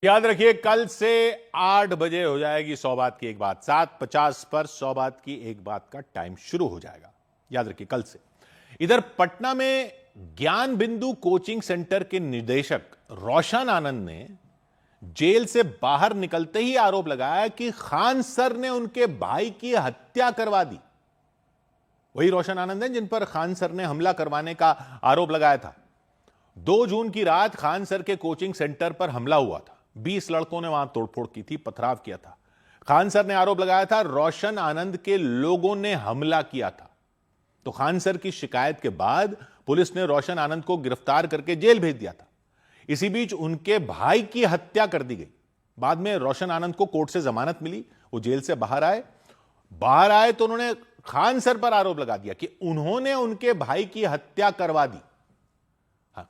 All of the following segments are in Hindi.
याद रखिए कल से 8 बजे हो जाएगी 100 बात की एक बात। 7:50 पर 100 बात की एक बात का टाइम शुरू हो जाएगा। याद रखिए कल से। इधर पटना में ज्ञान बिंदु कोचिंग सेंटर के निदेशक रोशन आनंद ने जेल से बाहर निकलते ही आरोप लगाया कि खान सर ने उनके भाई की हत्या करवा दी। वही रोशन आनंद हैं जिन पर खान सर ने हमला करवाने का आरोप लगाया था। 2 जून की रात खान सर के कोचिंग सेंटर पर हमला हुआ था। 20 लड़कों ने वहां तोड़फोड़ की थी, पथराव किया था। खान सर ने आरोप लगाया था रोशन आनंद के लोगों ने हमला किया था। तो खान सर की शिकायत के बाद पुलिस ने रोशन आनंद को गिरफ्तार करके जेल भेज दिया था। इसी बीच उनके भाई की हत्या कर दी गई। बाद में रोशन आनंद को कोर्ट से जमानत मिली, वो जेल से बाहर आए तो उन्होंने खान सर पर आरोप लगा दिया कि उन्होंने उनके भाई की हत्या करवा दी।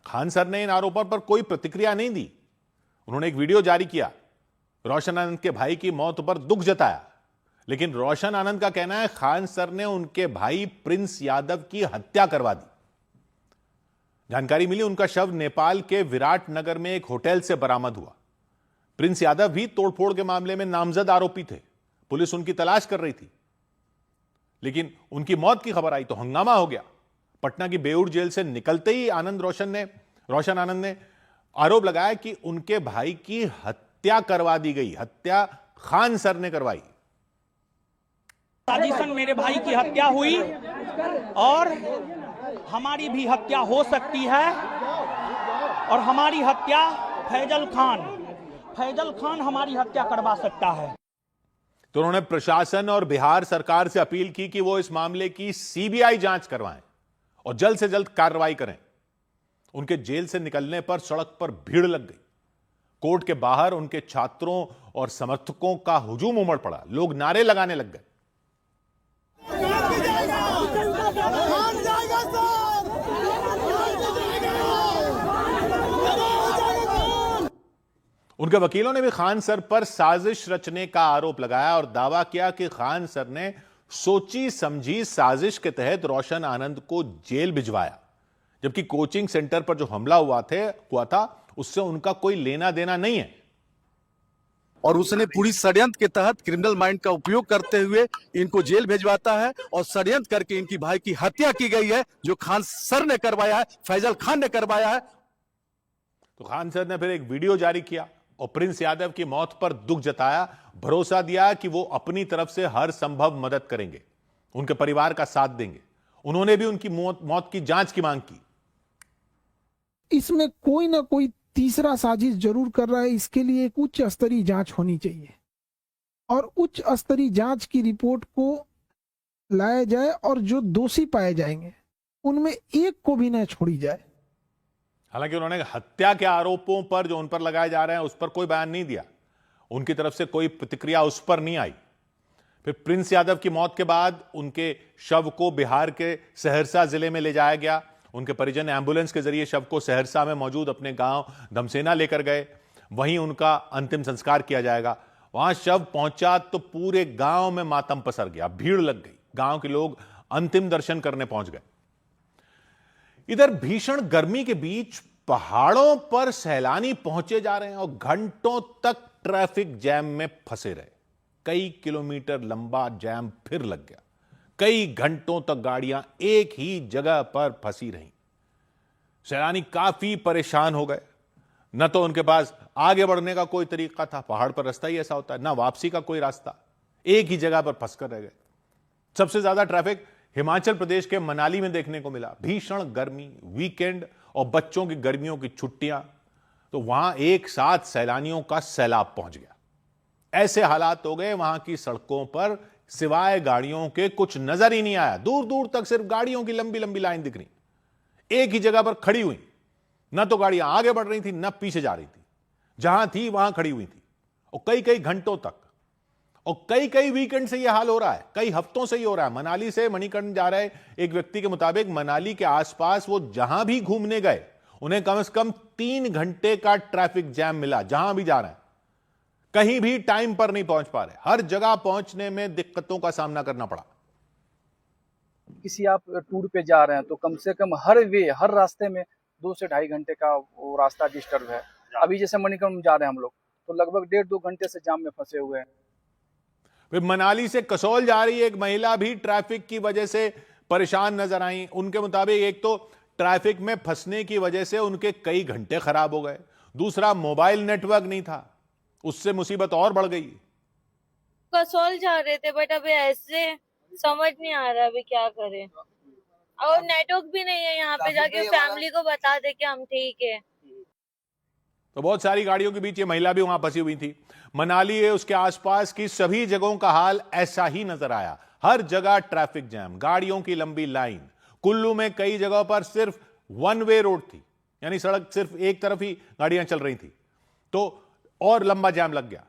खान सर ने इन आरोपों पर कोई प्रतिक्रिया नहीं दी। उन्होंने एक वीडियो जारी किया, रोशन आनंद के भाई की मौत पर दुख जताया, लेकिन रोशन आनंद का कहना है खान सर ने उनके भाई प्रिंस यादव की हत्या करवा दी। जानकारी मिली उनका शव नेपाल के विराट नगर में एक होटल से बरामद हुआ। प्रिंस यादव भी तोड़फोड़ के मामले में नामजद आरोपी थे। पुलिस उनकी तलाश कर रही थी, लेकिन उनकी मौत की खबर आई तो हंगामा हो गया। पटना की बेऊर जेल से निकलते ही रोशन आनंद ने आरोप लगाया कि उनके भाई की हत्या करवा दी गई। हत्या खान सर ने करवाई। साजिशन मेरे भाई की हत्या हुई और हमारी भी हत्या हो सकती है और हमारी हत्या फैजल खान हमारी हत्या करवा सकता है। तो उन्होंने प्रशासन और बिहार सरकार से अपील की कि वो इस मामले की सीबीआई जांच करवाएं और जल्द से जल्द कार्रवाई करें। उनके जेल से निकलने पर सड़क पर भीड़ लग गई। कोर्ट के बाहर उनके छात्रों और समर्थकों का हुजूम उमड़ पड़ा। लोग नारे लगाने लग गए। उनके वकीलों ने भी खान सर पर साजिश रचने का आरोप लगाया और दावा किया कि खान सर ने सोची समझी साजिश के तहत रोशन आनंद को जेल भिजवाया, जबकि कोचिंग सेंटर पर जो हमला हुआ था उससे उनका कोई लेना देना नहीं है। और उसने पूरी षड्यंत्र के तहत क्रिमिनल माइंड का उपयोग करते हुए इनको जेल भेजवाता है और षड्यंत्र करके इनकी भाई की हत्या की गई है, जो खान सर ने करवाया है, फैजल खान ने करवाया है। तो खान सर ने फिर एक वीडियो जारी किया और प्रिंस यादव की मौत पर दुख जताया, भरोसा दिया कि वो अपनी तरफ से हर संभव मदद करेंगे, उनके परिवार का साथ देंगे। उन्होंने भी उनकी मौत की जांच की मांग की। इसमें कोई ना कोई तीसरा साजिश जरूर कर रहा है। इसके लिए एक उच्च स्तरीय जांच होनी चाहिए और उच्च स्तरीय जांच की रिपोर्ट को लाया जाए और जो दोषी पाए जाएंगे उनमें एक को भी न छोड़ी जाए। हालांकि उन्होंने हत्या के आरोपों पर जो उन पर लगाए जा रहे हैं उस पर कोई बयान नहीं दिया। उनकी तरफ से कोई प्रतिक्रिया उस पर नहीं आई। फिर प्रिंस यादव की मौत के बाद उनके शव को बिहार के सहरसा जिले में ले जाया गया। उनके परिजन एम्बुलेंस के जरिए शव को सहरसा में मौजूद अपने गांव धमसेना लेकर गए। वहीं उनका अंतिम संस्कार किया जाएगा। वहां शव पहुंचा तो पूरे गांव में मातम पसर गया, भीड़ लग गई। गांव के लोग अंतिम दर्शन करने पहुंच गए। इधर भीषण गर्मी के बीच पहाड़ों पर सैलानी पहुंचे जा रहे हैं और घंटों तक ट्रैफिक जैम में फंसे रहे। कई किलोमीटर लंबा जैम फिर लग गया। कई घंटों तक गाड़ियां एक ही जगह पर फंसी रहीं। सैलानी काफी परेशान हो गए। न तो उनके पास आगे बढ़ने का कोई तरीका था, पहाड़ पर रास्ता ही ऐसा होता है, ना वापसी का कोई रास्ता, एक ही जगह पर फंसकर रह गए। सबसे ज्यादा ट्रैफिक हिमाचल प्रदेश के मनाली में देखने को मिला। भीषण गर्मी, वीकेंड और बच्चों की गर्मियों की छुट्टियां, तो वहां एक साथ सैलानियों का सैलाब पहुंच गया। ऐसे हालात हो गए वहां की सड़कों पर सिवाय गाड़ियों के कुछ नजर ही नहीं आया। दूर दूर तक सिर्फ गाड़ियों की लंबी लंबी लाइन दिख रही, एक ही जगह पर खड़ी हुई। न तो गाड़ियां आगे बढ़ रही थी न पीछे जा रही थी, जहां थी वहां खड़ी हुई थी और कई कई घंटों तक। और कई कई वीकेंड से यह हाल हो रहा है, कई हफ्तों से ही हो रहा है। मनाली से मणिकर्ण जा रहे एक व्यक्ति के मुताबिक मनाली के आसपास वो जहां भी घूमने गए उन्हें कम से कम 3 घंटे का ट्रैफिक जैम मिला। जहां भी जा रहे हैं कहीं भी टाइम पर नहीं पहुंच पा रहे, हर जगह पहुंचने में दिक्कतों का सामना करना पड़ा। किसी आप टूर पे जा रहे हैं तो कम से कम हर रास्ते में 2 से ढाई घंटे का वो रास्ता डिस्टर्ब है। अभी जैसे मणिकर्ण जा रहे हैं हम लोग, तो लगभग 1.5-2 घंटे से जाम में फंसे हुए हैं। फिर मनाली से कसौल जा रही एक महिला भी ट्रैफिक की वजह से परेशान नजर आई। उनके मुताबिक एक तो ट्रैफिक में फंसने की वजह से उनके कई घंटे खराब हो गए, दूसरा मोबाइल नेटवर्क नहीं था, उससे मुसीबत और बढ़ गई। कसौल जा रहे थे बट अभी ऐसे समझ नहीं आ रहा अभी क्या करें, और नेटवर्क भी नहीं है यहाँ पे जाके फैमिली को बता दे कि हम ठीक है। तो बहुत सारी गाड़ियों के बीच ये महिला भी वहां फंसी हुई थी। मनाली है उसके आसपास की सभी जगहों का हाल ऐसा ही नजर आया। हर जगह ट्रैफिक जैम, गाड़ियों की लंबी लाइन। कुल्लू में कई जगहों पर सिर्फ वन वे रोड थी, यानी सड़क सिर्फ एक तरफ ही गाड़ियां चल रही थी, तो और लंबा जैम लग गया।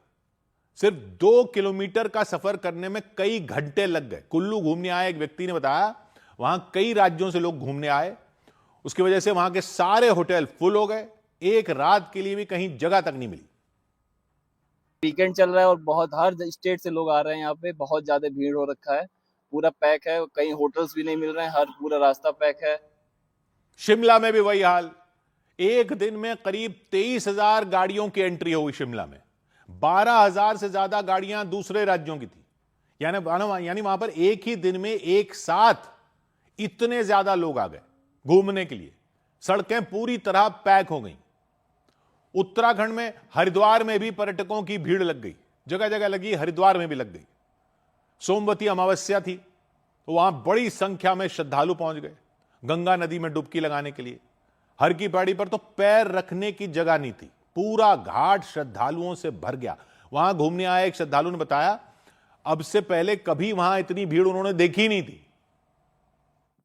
सिर्फ 2 किलोमीटर का सफर करने में कई घंटे लग गए। कुल्लू घूमने आए एक व्यक्ति ने बताया, वहां कई राज्यों से लोग घूमने आए, उसकी वजह से वहां के सारे होटल फुल हो गए, एक रात के लिए भी कहीं जगह तक नहीं मिली। वीकेंड चल रहा है और बहुत हर स्टेट से लोग आ रहे हैं यहाँ पे, बहुत ज्यादा भीड़ हो रखा है, पूरा पैक है, कहीं होटल्स भी नहीं मिल रहे हैं, हर पूरा रास्ता पैक है। शिमला में भी वही हाल। एक दिन में करीब 23,000 गाड़ियों की एंट्री हुई शिमला में। 12,000 से ज्यादा गाड़ियां दूसरे राज्यों की थी, यानी वहां पर एक ही दिन में एक साथ इतने ज्यादा लोग आ गए घूमने के लिए। सड़कें पूरी तरह पैक हो गई। उत्तराखंड में हरिद्वार में भी पर्यटकों की भीड़ लग गई, जगह जगह लगी, हरिद्वार में भी लग गई। सोमवती अमावस्या थी तो वहां बड़ी संख्या में श्रद्धालु पहुंच गए गंगा नदी में डुबकी लगाने के लिए। हर की पहाड़ी पर तो पैर रखने की जगह नहीं थी, पूरा घाट श्रद्धालुओं से भर गया। वहां घूमने आए एक श्रद्धालु ने बताया, अब से पहले कभी वहां इतनी भीड़ उन्होंने देखी नहीं थी।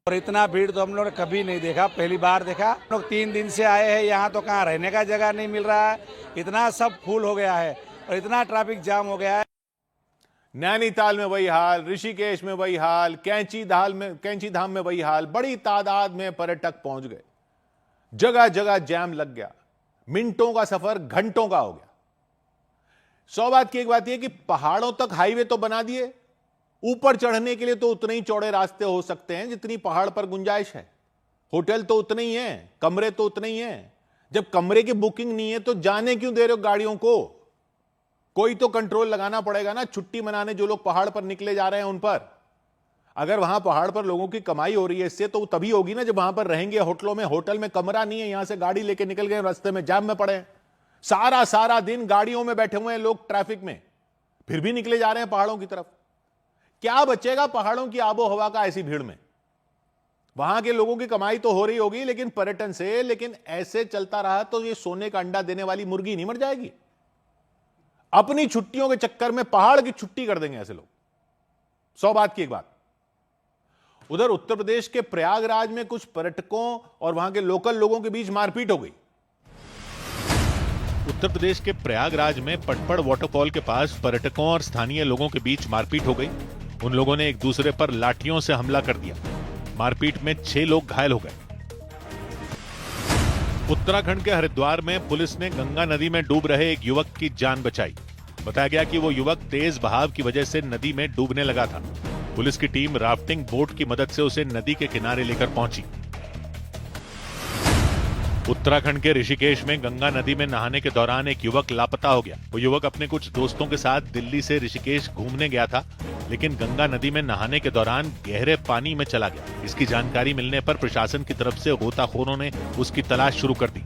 और इतना भीड़ तो हम लोग ने कभी नहीं देखा, पहली बार देखा। हम लोग 3 दिन से आए हैं यहाँ, तो कहाँ रहने का जगह नहीं मिल रहा है, इतना सब फुल हो गया है और इतना ट्रैफिक जाम हो गया है। नैनीताल में वही हाल, ऋषिकेश में वही हाल, कैंची धाम में वही हाल। बड़ी तादाद में पर्यटक पहुंच गए, जगह जगह जैम लग गया, मिनटों का सफर घंटों का हो गया। 100 बात की एक बात यह कि पहाड़ों तक हाईवे तो बना दिए, ऊपर चढ़ने के लिए तो उतने ही चौड़े रास्ते हो सकते हैं जितनी पहाड़ पर गुंजाइश है। होटल तो उतने ही हैं, कमरे तो उतने ही हैं। जब कमरे की बुकिंग नहीं है तो जाने क्यों दे रहे हो गाड़ियों को? कोई तो कंट्रोल लगाना पड़ेगा ना। छुट्टी मनाने जो लोग पहाड़ पर निकले जा रहे हैं उन पर, अगर वहां पहाड़ पर लोगों की कमाई हो रही है इससे, तो तभी होगी ना जब वहां पर रहेंगे होटलों में। होटल में कमरा नहीं है, यहां से गाड़ी लेके निकल गए, रास्ते में जाम में पड़े, सारा दिन गाड़ियों में बैठे हुए हैं लोग ट्रैफिक में, फिर भी निकले जा रहे हैं पहाड़ों की तरफ। क्या बचेगा पहाड़ों की आबो हवा का ऐसी भीड़ में? वहां के लोगों की कमाई तो हो रही होगी लेकिन पर्यटन से, लेकिन ऐसे चलता रहा तो ये सोने का अंडा देने वाली मुर्गी नहीं मर जाएगी? अपनी छुट्टियों के चक्कर में पहाड़ की छुट्टी कर देंगे ऐसे लोग। 100 बात की एक बात। उधर उत्तर प्रदेश के प्रयागराज में कुछ पर्यटकों और वहां के लोकल लोगों के बीच मारपीट हो गई। उत्तर प्रदेश के प्रयागराज में पटपड़ वाटरफॉल के पास पर्यटकों और स्थानीय लोगों के बीच मारपीट हो गई। उन लोगों ने एक दूसरे पर लाठियों से हमला कर दिया। मारपीट में 6 लोग घायल हो गए। उत्तराखंड के हरिद्वार में पुलिस ने गंगा नदी में डूब रहे एक युवक की जान बचाई। बताया गया कि वो युवक तेज बहाव की वजह से नदी में डूबने लगा था। पुलिस की टीम राफ्टिंग बोट की मदद से उसे नदी के किनारे लेकर पहुंची। उत्तराखंड के ऋषिकेश में गंगा नदी में नहाने के दौरान एक युवक लापता हो गया। वो युवक अपने कुछ दोस्तों के साथ दिल्ली से ऋषिकेश घूमने गया था, लेकिन गंगा नदी में नहाने के दौरान गहरे पानी में चला गया। इसकी जानकारी मिलने पर प्रशासन की तरफ से गोताखोरों ने उसकी तलाश शुरू कर दी।